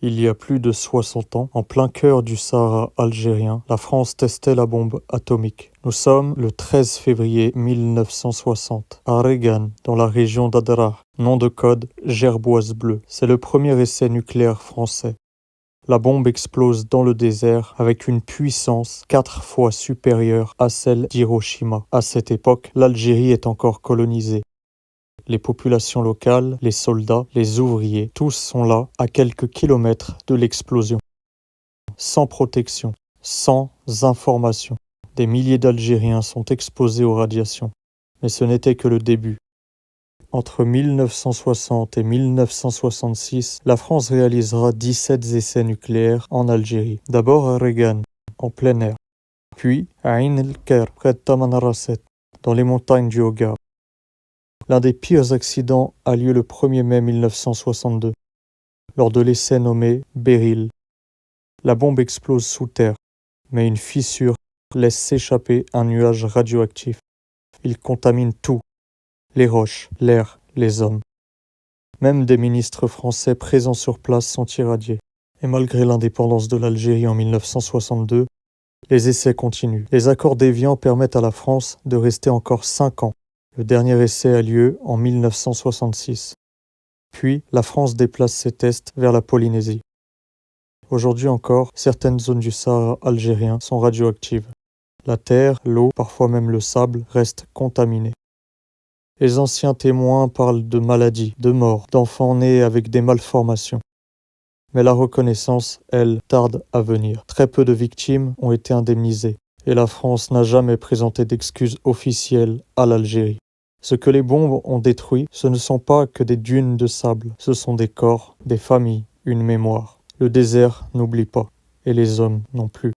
Il y a plus de 60 ans, en plein cœur du Sahara algérien, la France testait la bombe atomique. Nous sommes le 13 février 1960, à Regan, dans la région d'Adrar, nom de code Gerboise bleue. C'est le premier essai nucléaire français. La bombe explose dans le désert avec une puissance 4 fois supérieure à celle d'Hiroshima. À cette époque, l'Algérie est encore colonisée. Les populations locales, les soldats, les ouvriers, tous sont là, à quelques kilomètres de l'explosion. Sans protection, sans information. Des milliers d'Algériens sont exposés aux radiations. Mais ce n'était que le début. Entre 1960 et 1966, la France réalisera 17 essais nucléaires en Algérie. D'abord à Regan, en plein air. Puis à Ain el-Ker, près de Tamanrasset, dans les montagnes du Hogar. L'un des pires accidents a lieu le 1er mai 1962, lors de l'essai nommé Beryl. La bombe explose sous terre, mais une fissure laisse s'échapper un nuage radioactif. Il contamine tout, les roches, l'air, les hommes. Même des ministres français présents sur place sont irradiés. Et malgré l'indépendance de l'Algérie en 1962, les essais continuent. Les accords d'Évian permettent à la France de rester encore 5 ans. Le dernier essai a lieu en 1966. Puis, la France déplace ses tests vers la Polynésie. Aujourd'hui encore, certaines zones du Sahara algérien sont radioactives. La terre, l'eau, parfois même le sable, restent contaminés. Les anciens témoins parlent de maladies, de morts, d'enfants nés avec des malformations. Mais la reconnaissance, elle, tarde à venir. Très peu de victimes ont été indemnisées, et la France n'a jamais présenté d'excuses officielles à l'Algérie. Ce que les bombes ont détruit, ce ne sont pas que des dunes de sable, ce sont des corps, des familles, une mémoire. Le désert n'oublie pas, et les hommes non plus.